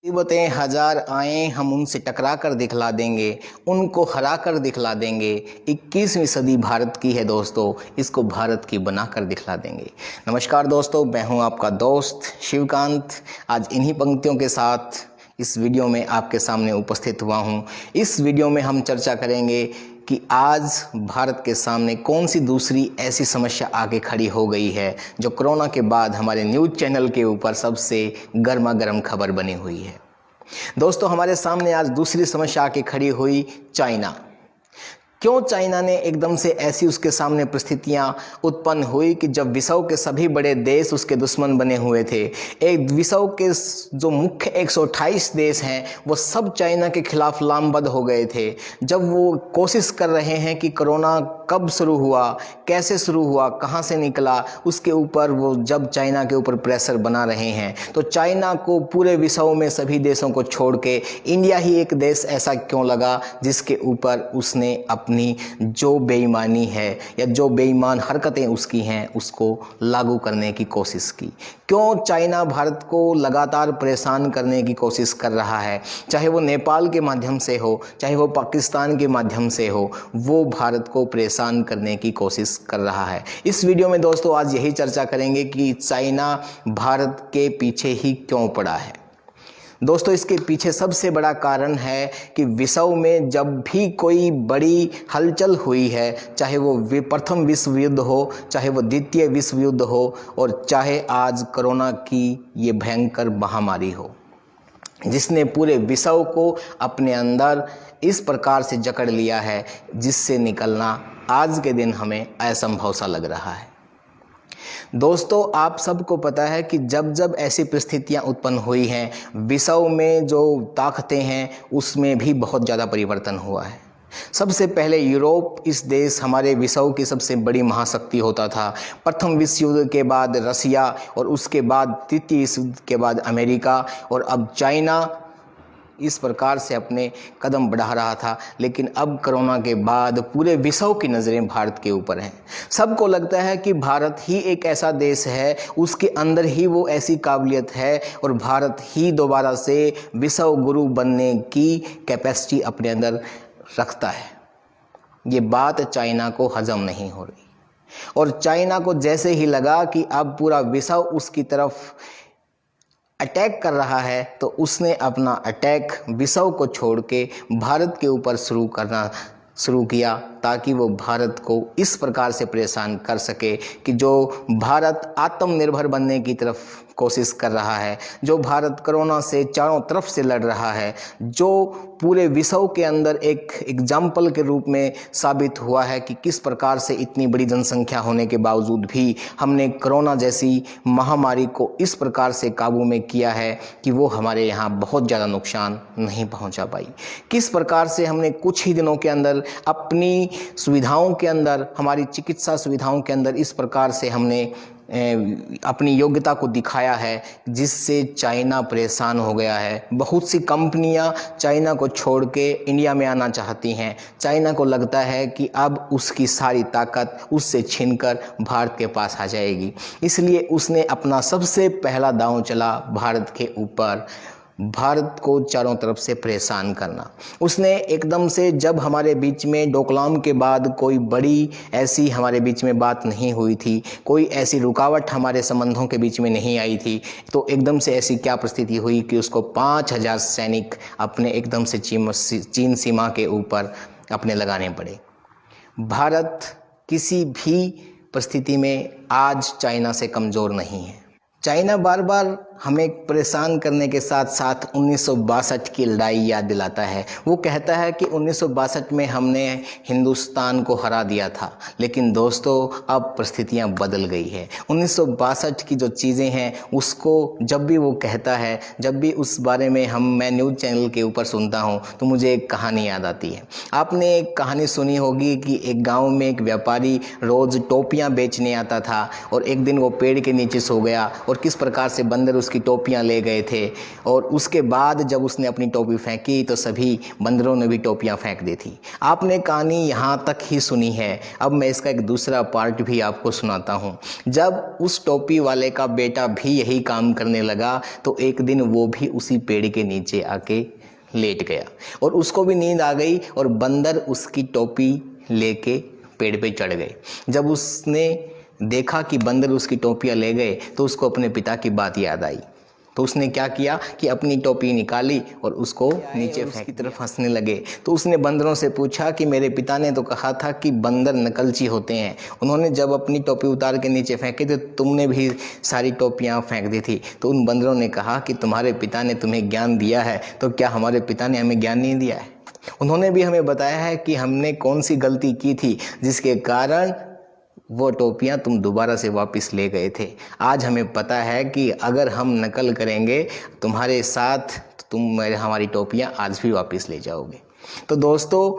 मुसीबतें हजार आएं हम उनसे टकरा कर दिखला देंगे, उनको हरा कर दिखला देंगे। 21वीं सदी भारत की है दोस्तों, इसको भारत की बना कर दिखला देंगे। नमस्कार दोस्तों, मैं हूं आपका दोस्त शिवकांत। आज इन्हीं पंक्तियों के साथ इस वीडियो में आपके सामने उपस्थित हुआ हूं। इस वीडियो में हम चर्चा करेंगे कि आज भारत के सामने कौन सी दूसरी ऐसी समस्या आके खड़ी हो गई है जो कोरोना के बाद हमारे न्यूज़ चैनल के ऊपर सबसे गर्मा गर्म खबर बनी हुई है। दोस्तों, हमारे सामने आज दूसरी समस्या आके खड़ी हुई चाइना। क्यों चाइना ने एकदम से ऐसी उसके सामने परिस्थितियां उत्पन्न हुई कि जब विश्व के सभी बड़े देश उसके दुश्मन बने हुए थे, एक विश्व के जो मुख्य 128 देश हैं वो सब चाइना के खिलाफ लामबंद हो गए थे। जब वो कोशिश कर रहे हैं कि कोरोना कब शुरू हुआ, कैसे शुरू हुआ, कहां से निकला, उसके ऊपर वो जब चाइना के ऊपर प्रेशर बना रहे हैं, तो चाइना को पूरे विश्व में सभी देशों को छोड़ के इंडिया ही एक देश ऐसा क्यों लगा जिसके ऊपर उसने अपनी जो बेईमानी है या जो बेईमान हरकतें उसकी हैं उसको लागू करने की कोशिश की। क्यों चाइना भारत को लगातार परेशान करने की कोशिश कर रहा है, चाहे वो नेपाल के माध्यम से हो, चाहे वो पाकिस्तान के माध्यम से हो, वो भारत को परेशान करने की कोशिश कर रहा है। इस वीडियो में दोस्तों आज यही चर्चा करेंगे कि चाइना भारत के पीछे ही क्यों पड़ा है। दोस्तों, इसके पीछे सबसे बड़ा कारण है कि विश्व में जब भी कोई बड़ी हलचल हुई है, चाहे वो प्रथम विश्व युद्ध हो, चाहे वो द्वितीय विश्व युद्ध हो, और चाहे आज कोरोना की ये भयंकर महामारी हो, जिसने पूरे विश्व को अपने अंदर इस प्रकार से जकड़ लिया है जिससे निकलना आज के दिन हमें असंभव सा लग रहा है। दोस्तों, आप सबको पता है कि जब जब ऐसी परिस्थितियां उत्पन्न हुई हैं, विश्व में जो ताकतें हैं उसमें भी बहुत ज़्यादा परिवर्तन हुआ है। सबसे पहले यूरोप, इस देश हमारे विश्व की सबसे बड़ी महाशक्ति होता था। प्रथम विश्व युद्ध के बाद रसिया, और उसके बाद तृतीय विश्व युद्ध के बाद अमेरिका, और अब चाइना इस प्रकार से अपने कदम बढ़ा रहा था। लेकिन अब कोरोना के बाद पूरे विश्व की नज़रें भारत के ऊपर हैं। सबको लगता है कि भारत ही एक ऐसा देश है, उसके अंदर ही वो ऐसी काबिलियत है, और भारत ही दोबारा से विश्व गुरु बनने की कैपेसिटी अपने अंदर रखता है। ये बात चाइना को हजम नहीं हो रही, और चाइना को जैसे ही लगा कि अब पूरा विश्व उसकी तरफ अटैक कर रहा है, तो उसने अपना अटैक विश्व को छोड़ के भारत के ऊपर शुरू किया, ताकि वो भारत को इस प्रकार से परेशान कर सके कि जो भारत आत्मनिर्भर बनने की तरफ कोशिश कर रहा है, जो भारत कोरोना से चारों तरफ से लड़ रहा है, जो पूरे विश्व के अंदर एक एग्जाम्पल के रूप में साबित हुआ है कि किस प्रकार से इतनी बड़ी जनसंख्या होने के बावजूद भी हमने कोरोना जैसी महामारी को इस प्रकार से काबू में किया है कि वो हमारे यहाँ बहुत ज़्यादा नुकसान नहीं पहुँचा पाई। किस प्रकार से हमने कुछ ही दिनों के अंदर अपनी सुविधाओं के अंदर, हमारी चिकित्सा सुविधाओं के अंदर इस प्रकार से हमने अपनी योग्यता को दिखाया है, जिससे चाइना परेशान हो गया है। बहुत सी कंपनियां चाइना को छोड़ के इंडिया में आना चाहती हैं। चाइना को लगता है कि अब उसकी सारी ताकत उससे छीनकर भारत के पास आ जाएगी, इसलिए उसने अपना सबसे पहला दांव चला भारत के ऊपर, भारत को चारों तरफ से परेशान करना। उसने एकदम से, जब हमारे बीच में डोकलाम के बाद कोई बड़ी ऐसी हमारे बीच में बात नहीं हुई थी, कोई ऐसी रुकावट हमारे संबंधों के बीच में नहीं आई थी, तो एकदम से ऐसी क्या परिस्थिति हुई कि उसको 5000 सैनिक अपने एकदम से चीन सीमा के ऊपर अपने लगाने पड़े। भारत किसी भी परिस्थिति में आज चाइना से कमज़ोर नहीं है। चाइना बार बार हमें परेशान करने के साथ साथ 1962 की लड़ाई याद दिलाता है। वो कहता है कि 1962 में हमने हिंदुस्तान को हरा दिया था, लेकिन दोस्तों अब परिस्थितियां बदल गई है। 1962 की जो चीज़ें हैं उसको जब भी वो कहता है, जब भी उस बारे में मैं न्यूज़ चैनल के ऊपर सुनता हूँ, तो मुझे एक कहानी याद आती है। आपने एक कहानी सुनी होगी कि एक गाँव में एक व्यापारी रोज़ टोपियाँ बेचने आता था, और एक दिन वो पेड़ के नीचे सो गया, और किस प्रकार से बंदर उसकी टोपियां ले गए थे और उसके बाद जब उसने अपनी टोपी फेंकी तो सभी बंदरों ने भी टोपियां फेंक दी थी। आपने कहानी यहाँ तक ही सुनी है, अब मैं इसका एक दूसरा पार्ट भी आपको सुनाता हूँ। जब उस टोपी वाले का बेटा भी यही काम करने लगा तो एक दिन वो भी उसी पेड़ के नीचे आके लेट गया और उसको भी नींद आ गई और बंदर उसकी टोपी लेके पेड़ पे चढ़ गए। जब उसने देखा कि बंदर उसकी टोपियां ले गए तो उसको अपने पिता की बात याद आई। तो उसने क्या किया कि अपनी टोपी निकाली और उसको नीचे उसकी तरफ हंसने लगे। तो उसने बंदरों से पूछा कि मेरे पिता ने तो कहा था कि बंदर नकलची होते हैं, उन्होंने जब अपनी टोपी उतार के नीचे फेंकी तो तुमने भी सारी टोपियां फेंक दी थी। तो उन बंदरों ने कहा कि तुम्हारे पिता ने तुम्हें ज्ञान दिया है, तो क्या हमारे पिता ने हमें ज्ञान नहीं दिया है? उन्होंने भी हमें बताया है कि हमने कौन सी गलती की थी जिसके कारण वो टोपियां तुम दोबारा से वापस ले गए थे। आज हमें पता है कि अगर हम नकल करेंगे तुम्हारे साथ तो तुम हमारी टोपियां आज भी वापस ले जाओगे। तो दोस्तों,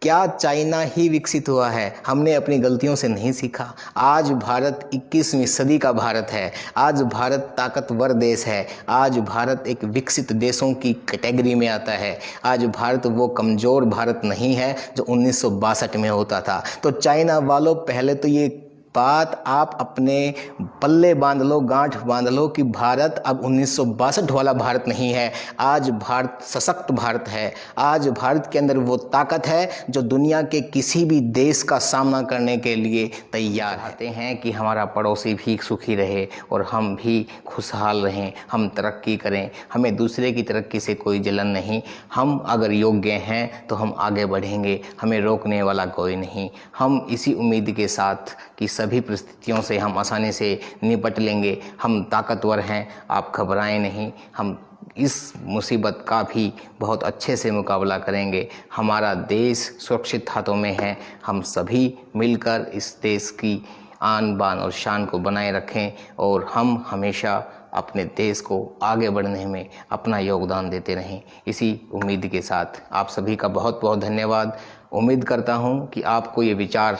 क्या चाइना ही विकसित हुआ है? हमने अपनी गलतियों से नहीं सीखा। आज भारत 21वीं सदी का भारत है। आज भारत ताकतवर देश है। आज भारत एक विकसित देशों की कैटेगरी में आता है। आज भारत वो कमज़ोर भारत नहीं है जो 1962 में होता था। तो चाइना वालों, पहले तो ये बात आप अपने पल्ले बांध लो, गांठ बांध लो कि भारत अब 1962 वाला भारत नहीं है। आज भारत सशक्त भारत है। आज भारत के अंदर वो ताकत है जो दुनिया के किसी भी देश का सामना करने के लिए तैयार रहते हैं कि हमारा पड़ोसी भी सुखी रहे और हम भी खुशहाल रहें, हम तरक्की करें। हमें दूसरे की तरक्की से कोई जलन नहीं। हम अगर योग्य हैं तो हम आगे बढ़ेंगे, हमें रोकने वाला कोई नहीं। हम इसी उम्मीद के साथ कि सभी परिस्थितियों से हम आसानी से निपट लेंगे। हम ताकतवर हैं, आप घबराएं नहीं। हम इस मुसीबत का भी बहुत अच्छे से मुकाबला करेंगे। हमारा देश सुरक्षित हाथों में है। हम सभी मिलकर इस देश की आन बान और शान को बनाए रखें और हम हमेशा अपने देश को आगे बढ़ने में अपना योगदान देते रहें। इसी उम्मीद के साथ आप सभी का बहुत बहुत धन्यवाद। उम्मीद करता हूँ कि आपको ये विचार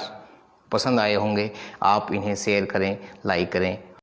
पसंद आए होंगे। आप इन्हें शेयर करें, लाइक करें।